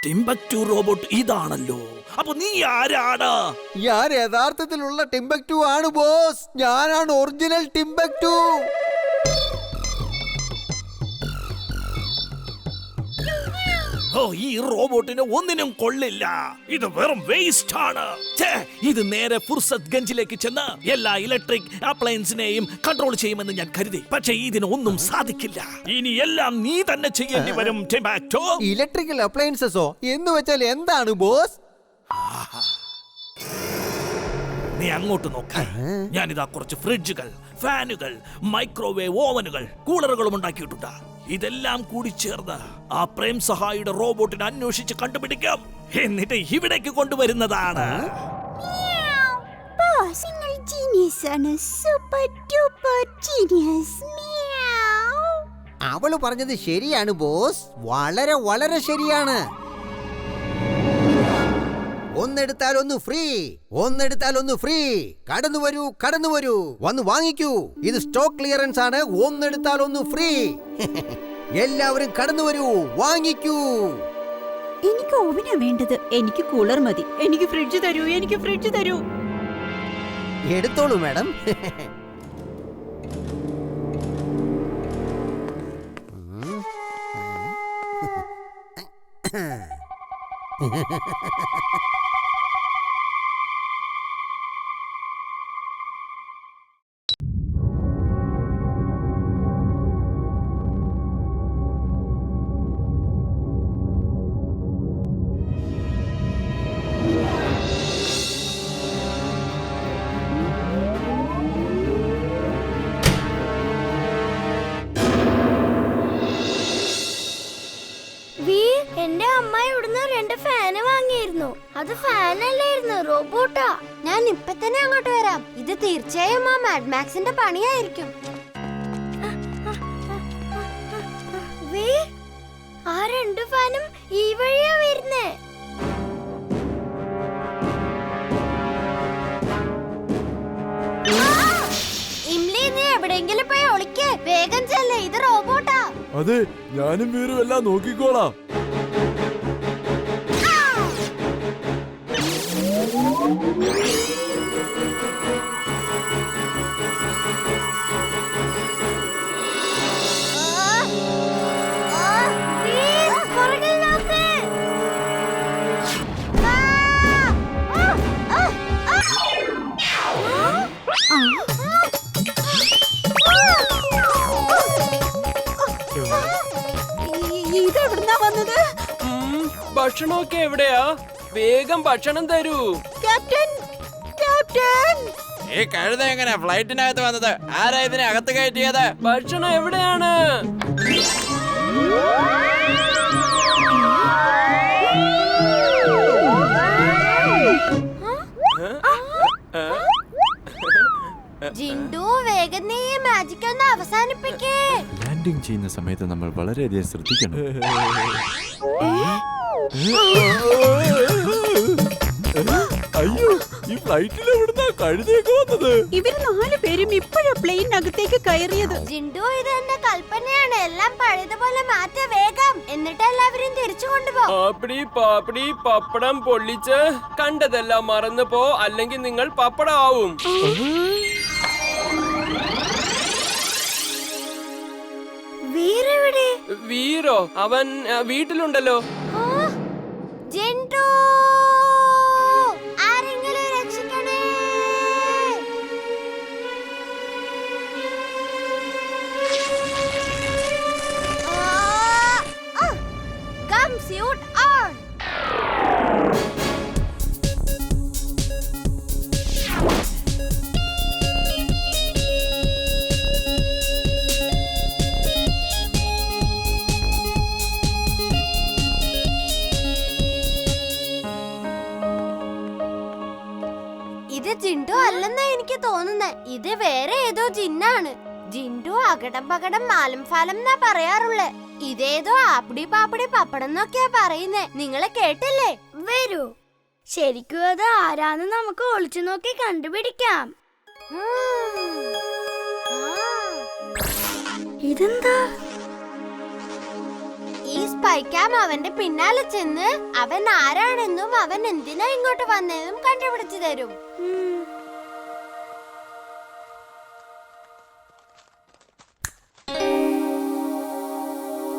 ടിംബക്ടു robot ഇതാണല്ലോ. അപ്പൊ നീ ആരാണ്? ഞാൻ യഥാർത്ഥത്തിലുള്ള ടിംബക്ടു ആണ് ബോസ്. ഞാനാണ് ഒറിജിനൽ ടിംബക്ടു. ഓ, ഈ റോബോട്ടിന് ഒന്നിനും കൊള്ളില്ല. ഇത് വെറും വേസ്റ്റ് ആണ്. ഇത് നേരെ ഫുർസത്ത് ഗഞ്ചിലേക്ക് ചെന്ന് എല്ലാ ഇലക്ട്രിക് അപ്ലയൻസിനെയും കൺട്രോൾ ചെയ്യുമെന്ന് ഞാൻ കരുതി. പക്ഷേ ഇതിന് ഒന്നും സാധിക്കില്ല. ഇനി എല്ലാം നീ തന്നെ ചെയ്യേണ്ടി വരും ടിംബക്ടു. ഇലക്ട്രിക്കൽ അപ്ലയൻസസോ എന്ന് വെച്ചാൽ എന്താണ് ബോസ്? നീ അങ്ങോട്ട് നോക്ക. ഞാനിതാ കുറച്ച് ഫ്രിഡ്ജുകൾ, ഫാനുകൾ, മൈക്രോവേവ് ഓവനുകൾ, കൂളറുകളും ഉണ്ടാക്കിയിട്ടുണ്ട്. ഇതെല്ലാം കൂടി ചേർന്ന് ആ പ്രേം സഹായിയുടെ റോബോട്ടിനെ അന്വേഷിച്ച് കണ്ടുപിടിക്കാം. എന്നിട്ട് ഇവിടേക്ക് കൊണ്ടുവരുന്നതാണ്. അവള് പറഞ്ഞത് ശരിയാണ് ബോസ്. വളരെ വളരെ ശരിയാണ്. ഒന്നെടുത്താൽ ഒന്ന് ഫ്രീ, ഒന്നെടുത്താൽ ഒന്ന് ഫ്രീ. കടന്നു വരൂ, കടന്നു വരൂ, വന്ന് വാങ്ങിക്കൂ. ഇത് സ്റ്റോക്ക് ക്ലിയറൻസ് ആണ്. ഒന്നെടുത്താൽ ഒന്ന് ഫ്രീ. എല്ലാവരും കടന്നു വരൂ, വാങ്ങിക്കൂ. എനിക്ക് ഓവനാ വേണ്ടത്. എനിക്ക് കൂളർ മതി. എനിക്ക് ഫ്രിഡ്ജ് തരൂ, എനിക്ക് ഫ്രിഡ്ജ് തരൂ. എടുത്തോളൂ മാഡം. എന്റെ അമ്മ ഇവിടുന്ന് 2 ഫാന് വാങ്ങിയിരുന്നു. അത് ഫാനല്ലായിരുന്നു, റോബോട്ടാ. ഞാൻ ഇപ്പൊ തന്നെ അങ്ങോട്ട് വരാം. ഇത് തീർച്ചയായും ആ മാഡ് മാക്സിന്റെ പണിയായിരിക്കും. ആ 2 ഫാനും ഈ വഴിയാ വരുന്നേ. ഇംലി, നീ എവിടെയെങ്കിലും പോയി ഒളിക്ക്. വേഗം ചെല്ലേ, ഇത് റോബോട്ടാ. അതെ, ഞാനും വീറും എല്ലാം നോക്കിക്കോളാം. ഇതെവിടുന്നാ വന്നത്? ഭക്ഷണമൊക്കെ എവിടെയാ? വേഗം ഭക്ഷണം തരൂ. Captain, captain. ഈ കഴുത എങ്ങനെ ഫ്ലൈറ്റിനകത്ത് വന്നത്? ആരാ ഇതിനെ അകത്ത് കയറ്റിയത്? ഭക്ഷണം എവിടെയാണ്? ജിൻഡു, വേഗം നീ മാജിക് ഒന്ന് അവസാനിപ്പിക്കേ. ലാൻഡിംഗ് ചെയ്യുന്ന സമയത്ത് നമ്മൾ വളരെയധികം ശ്രദ്ധിക്കണം. അയ്യോ, ഈ ഫ്ലൈറ്റിൽ എവിടുന്നാ കഴുതയൊക്കെ വന്നത്? ഇവര് 4 പേരും ഇപ്പോഴാ പ്ലെയിനകത്തേക്ക് കയറിയത്. ജിൻഡു, ഇത് എന്റെ കൽപ്പനയാണ്. എല്ലാം പഴയതുപോലെ മാറ്റ വേഗം. എന്നിട്ട് എല്ലാവരും തിരിച്ചു കൊണ്ടുപോ. പാപ്പടി പാപ്പടി പപ്പടം പൊള്ളിച്ച് കണ്ടതെല്ലാം മറന്നു പോ, അല്ലെങ്കിൽ നിങ്ങൾ പപ്പടം ആവും. വീരെവിടെ? വീരോ? അവൻ വീട്ടിലുണ്ടല്ലോ. ജിൻഡു, ആരെങ്കിലും രക്ഷിക്കണേ. Gum suit on. ഇത് ജിൻഡു അല്ലെന്നാ എനിക്ക് തോന്നുന്നേ. ഇത് വേറെ ഏതോ ജിന്നാണ്. ജിൻഡു അകടം പകടം മാലം ഫാലം എന്നാ പറയാറുള്ളേ. ഇതേതോ ആപ്പിടി പാപ്പടി പപ്പടം എന്നൊക്കെയാ പറയുന്നേ. നിങ്ങളെ കേട്ടില്ലേ? വരൂ, ശരിക്കും അത് ആരാന്ന് നമുക്ക് ഒളിച്ചു നോക്കി കണ്ടുപിടിക്കാം. ഇതെന്താ? ഈ ഈ സ്പൈക്കാം അവന്റെ പിന്നാലെ ചെന്ന് അവൻ ആരാണെന്നും അവൻ എന്തിനാ ഇങ്ങോട്ട് വന്നതെന്നും കണ്ടുപിടിച്ചു തരും.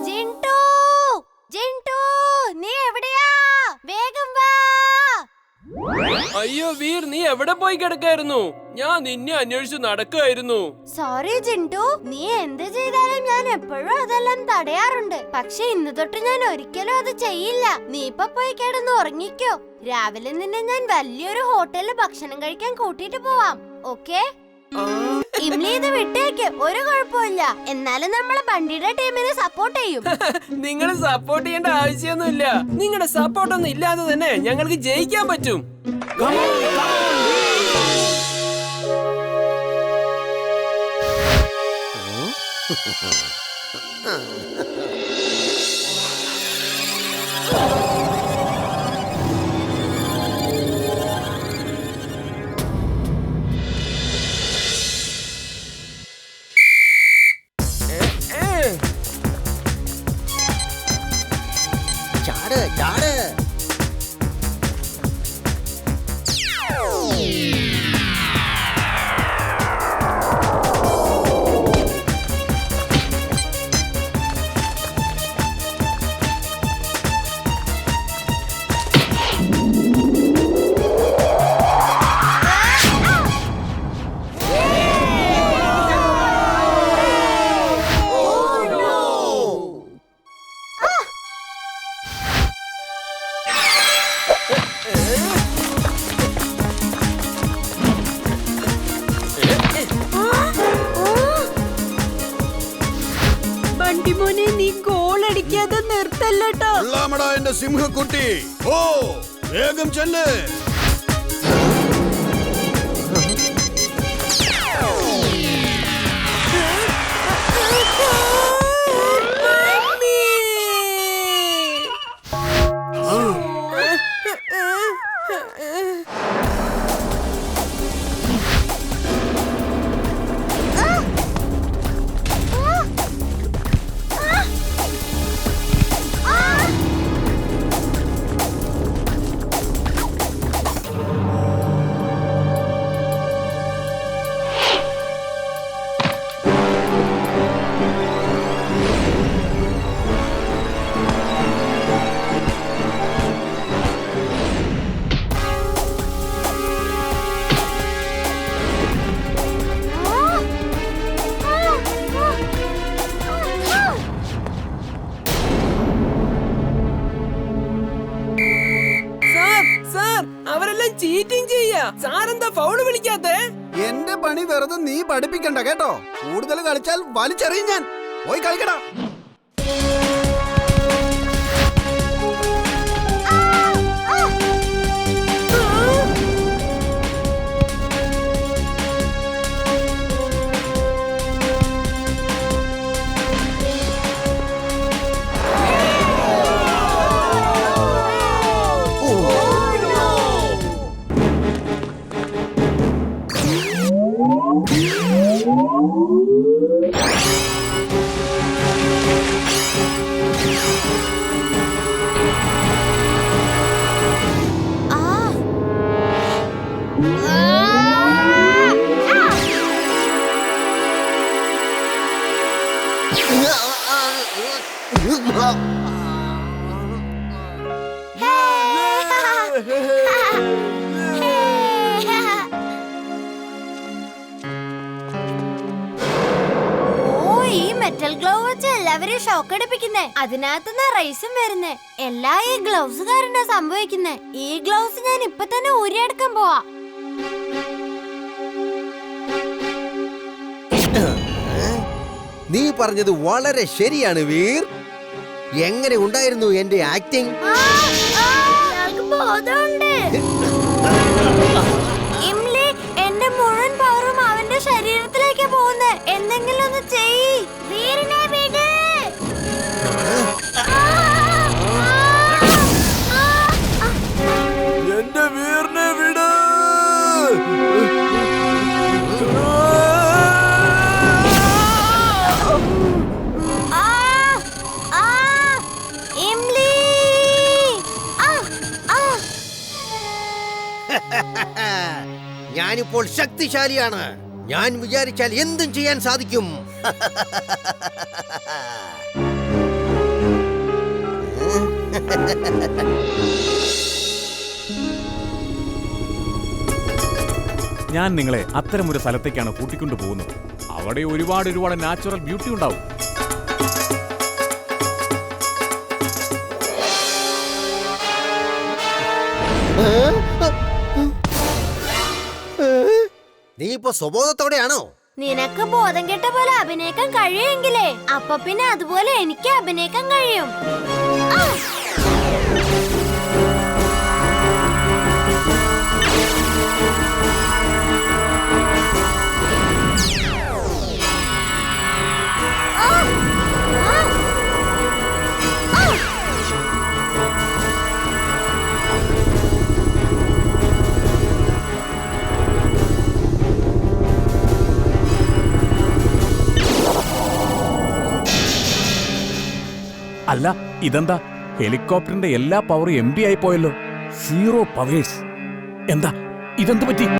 ജിന്റു, ജിന്റു, നീ എവിടെയാ? വേഗം വാ. അയ്യോ വീർ, നീ എവിടെ പോയി കിടക്കായിരുന്നു? ഞാൻ നിന്നെ അന്വേഷിച്ച് നടക്കായിരുന്നു. സോറി ജിന്റു, നീ എന്ത് ചെയ്താലും ഞാൻ എപ്പോഴും അതെല്ലാം തടയാറുണ്ട്. പക്ഷെ ഇന്ന് തൊട്ട് ഞാൻ ഒരിക്കലും അത് ചെയ്യില്ല. നീ ഇപ്പൊ പോയി കിടന്ന് ഉറങ്ങിക്കോ. രാവിലെ നിന്നെ ഞാൻ വലിയൊരു ഹോട്ടലിൽ ഭക്ഷണം കഴിക്കാൻ കൂട്ടിട്ട് പോവാം. ഓക്കെ? ഇംലി, ഇത് വിട്ടേക്ക്, ഒരു കുഴപ്പമില്ല. എന്നാലും നമ്മളെ ബണ്ടിയുടെ ടീമിനെ സപ്പോർട്ട് ചെയ്യും. നിങ്ങൾ സപ്പോർട്ട് ചെയ്യേണ്ട ആവശ്യമൊന്നുമില്ല. നിങ്ങളുടെ സപ്പോർട്ടൊന്നും ഇല്ലാതെ തന്നെ ഞങ്ങൾക്ക് ജയിക്കാൻ പറ്റും. ചാട് ചാട്. ബണ്ടിമോനെ, നീ ഗോൾ അടിക്കാതെ നിർത്തല്ലട്ടോ. എന്റെ സിംഹക്കുട്ടി, ഓ വേഗം ചെല്ല്. അവരെല്ലാം ചീറ്റിംഗ് ചെയ്യാ. സാറെന്താ ഫൗള് വിളിക്കാത്തെ? എന്റെ പണി വെറുതെ നീ പഠിപ്പിക്കണ്ട കേട്ടോ. കൂടുതൽ കളിച്ചാൽ വലിച്ചെറിയും ഞാൻ. പോയി കളിക്കടാ. മെറ്റൽ ഗ്ലൗ വെച്ച് എല്ലാവരും ഷോക്ക് അടിപ്പിക്കുന്നേ. അതിനകത്തുനിന്ന് റൈസും വരുന്നേ. എല്ലാം ഈ ഗ്ലൗസ് കാരനാ സംഭവിക്കുന്നേ. ഈ ഗ്ലൗസ് ഞാൻ ഇപ്പൊ തന്നെ ഊരിയെടുക്കാൻ പോവാ. നീ പറഞ്ഞത് വളരെ ശരിയാണ് വീർ. എങ്ങനെ ഉണ്ടായിരുന്നു എന്റെ ആക്ടിങ്? ഇംലി, എന്റെ മുഴുവൻ പവറും അവന്റെ ശരീരത്തിലേക്ക് പോകുന്നേ. എന്തെങ്കിലും ഒന്ന് ചെയ്യ്. വീറിനെ വിട്. എന്റെ വീറിനെ വിട്. ഞാനിപ്പോൾ ശക്തിശാലിയാണ്. ഞാൻ വിചാരിച്ചാൽ എന്തും ചെയ്യാൻ സാധിക്കും. ഞാൻ നിങ്ങളെ അത്തരമൊരു സ്ഥലത്തേക്കാണ് കൂട്ടിക്കൊണ്ടു പോകുന്നത്. അവിടെ ഒരുപാട് നാച്ചുറൽ ബ്യൂട്ടി ഉണ്ടാവും. നീ ഇപ്പൊ സ്വബോധത്തോടെയാണോ? നിനക്ക് ബോധം കെട്ട പോലെ അഭിനയിക്കാൻ കഴിയുമെങ്കിലേ അപ്പൊ പിന്നെ അതുപോലെ എനിക്ക് അഭിനയിക്കാൻ കഴിയും. അല്ല, ഇതെന്താ ഹെലികോപ്റ്ററിന്റെ എല്ലാ പവറും എംപി ആയി പോയല്ലോ. 0 പവേഴ്സ്. എന്താ ഇതെന്ത് പറ്റി?